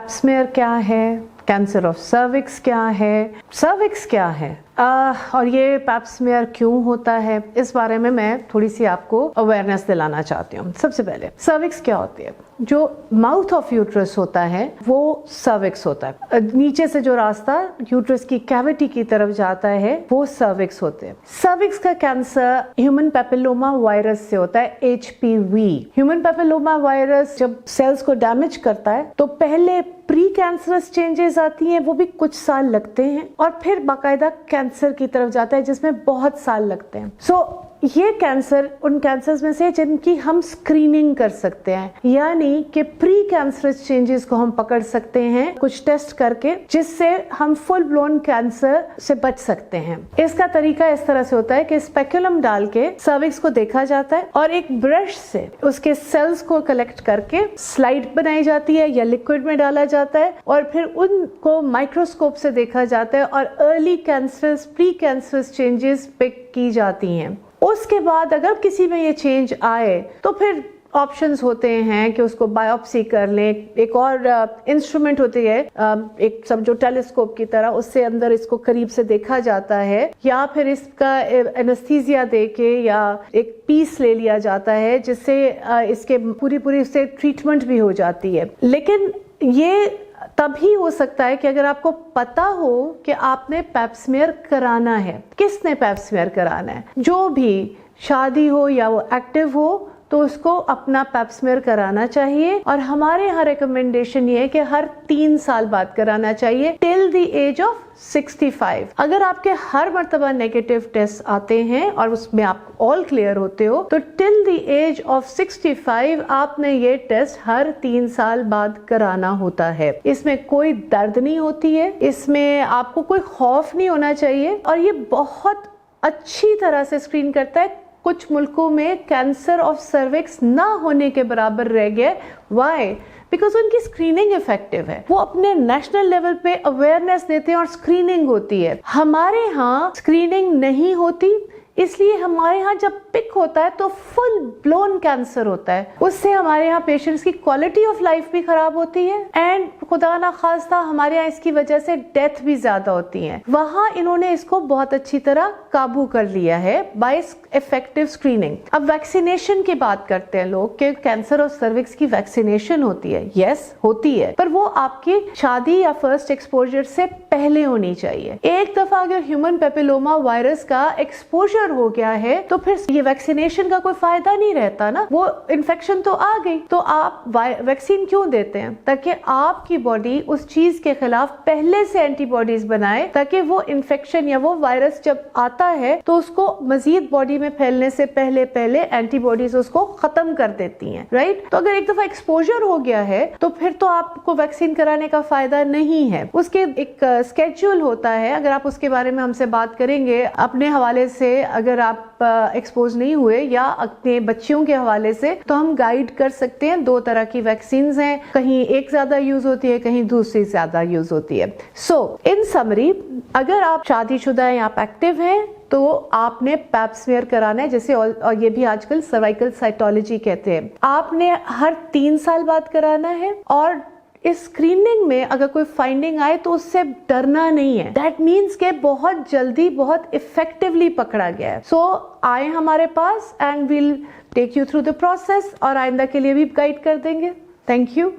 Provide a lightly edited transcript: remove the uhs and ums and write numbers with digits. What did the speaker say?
Pipe smear क्या है, cancer of cervix क्या है, सर्विक्स क्या है, और ये पैप स्मेयर क्यों होता है, इस बारे में मैं थोड़ी सी आपको अवेयरनेस दिलाना चाहती हूँ। सबसे पहले सर्विक्स क्या होती है? जो माउथ ऑफ यूट्रस होता है वो सर्विक्स होता है। नीचे से जो रास्ता यूट्रस की कैविटी की तरफ जाता है वो सर्विक्स होते हैं। सर्विक्स का कैंसर ह्यूमन पैपिलोमा वायरस से होता है, HPV। ह्यूमन पैपिलोमा वायरस जब सेल्स को डैमेज करता है तो पहले प्री कैंसरस चेंजेस आती हैं, वो भी कुछ साल लगते हैं, और फिर बाकायदा कैंसर की तरफ जाता है जिसमें बहुत साल लगते हैं। सो ये कैंसर उन कैंसर्स में से जिनकी हम स्क्रीनिंग कर सकते हैं, यानी कि प्री कैंसरस चेंजेस को हम पकड़ सकते हैं कुछ टेस्ट करके, जिससे हम फुल ब्लोन कैंसर से बच सकते हैं। इसका तरीका इस तरह से होता है कि स्पेकुलम डाल के सर्विक्स को देखा जाता है और एक ब्रश से उसके सेल्स को कलेक्ट करके स्लाइड बनाई जाती है या लिक्विड में डाला जाता है, और फिर उनको माइक्रोस्कोप से देखा जाता है और early cancerous precancerous changes pick की जाती हैं। उसके बाद अगर किसी में ये चेंज आए तो फिर ऑप्शंस होते हैं कि उसको बायोप्सी कर लें। एक और इंस्ट्रूमेंट होती है, एक समझो टेलीस्कोप की तरह, उससे अंदर इसको करीब से देखा जाता है, या फिर इसका एनेस्थीसिया देके या एक पीस ले लिया जाता है जिससे इसके पूरी से ट्रीटमेंट भी हो जाती है। लेकिन ये तभी हो सकता है कि अगर आपको पता हो कि आपने पैप स्मेयर कराना है। किसने पैप स्मेयर कराना है? जो भी शादी हो या वो एक्टिव हो तो उसको अपना पैप स्मेयर कराना चाहिए, और हमारे यहाँ रिकमेंडेशन ये है कि हर 3 साल बाद कराना चाहिए टिल द एज ऑफ 65। अगर आपके हर मर्तबा नेगेटिव टेस्ट आते हैं और उसमें आप ऑल क्लियर होते हो तो टिल द एज ऑफ 65 आपने ये टेस्ट हर 3 साल बाद कराना होता है। इसमें कोई दर्द नहीं होती है, इसमें आपको कोई खौफ नहीं होना चाहिए, और ये बहुत अच्छी तरह से स्क्रीन करता है। कुछ मुल्कों में कैंसर ऑफ सर्विक्स ना होने के बराबर रह गया। व्हाई? बिकॉज उनकी स्क्रीनिंग इफेक्टिव है, वो अपने नेशनल लेवल पे अवेयरनेस देते हैं और स्क्रीनिंग होती है। हमारे यहाँ स्क्रीनिंग नहीं होती, इसलिए हमारे यहाँ जब पिक होता है तो फुल ब्लोन कैंसर होता है। उससे हमारे यहाँ पेशेंट्स की क्वालिटी ऑफ लाइफ भी खराब होती है, एंड खुदा ना खास्ता हमारे यहाँ इसकी वजह से डेथ भी ज्यादा होती है। वहाँ इन्होंने इसको बहुत अच्छी तरह काबू कर लिया है बाय इफेक्टिव स्क्रीनिंग। अब वैक्सीनेशन की बात करते हैं लोग कि कैंसर ऑफ सर्विक्स की वैक्सीनेशन होती है। यस, होती है, पर वो आपकी शादी या फर्स्ट एक्सपोजर से पहले होनी चाहिए। एक दफा अगर ह्यूमन पैपिलोमा वायरस का एक्सपोजर हो गया है तो फिर ये वैक्सीनेशन का कोई फायदा नहीं रहता ना। वो इन्फेक्शन तो आ गई, तो आप वैक्सीन क्यों देते हैं? ताकि आपकी बॉडी उस चीज के खिलाफ पहले से एंटीबॉडीज बनाए, ताकि वो इन्फेक्शन या वो वायरस जब आता है तो उसको मजीद बॉडी में फैलने से पहले एंटीबॉडीज उसको खत्म कर देती हैं, राइट? तो अगर एक दफा एक्सपोजर हो गया है तो फिर तो आपको वैक्सीन कराने का फायदा नहीं है। उसके एक स्केड्यूल होता है, अगर आप उसके बारे में हमसे बात करेंगे अपने हवाले से, अगर आप एक्सपोज नहीं हुए या अपने बच्चियों के हवाले से, तो हम गाइड कर सकते हैं। 2 तरह की वैक्सीन हैं, कहीं एक ज्यादा यूज होती है, कहीं दूसरी ज्यादा यूज होती है। सो इन समरी, अगर आप शादीशुदा हैं, आप एक्टिव हैं, तो आपने पैप स्मेयर कराना है, जैसे और ये भी आजकल सर्वाइकल साइटोलॉजी कहते हैं। आपने हर 3 साल बाद कराना है, और इस स्क्रीनिंग में अगर कोई फाइंडिंग आए तो उससे डरना नहीं है। दैट मीन्स के बहुत जल्दी बहुत इफेक्टिवली पकड़ा गया है। सो आए हमारे पास and we'll take you through the process, और आइंदा के लिए भी गाइड कर देंगे। Thank you.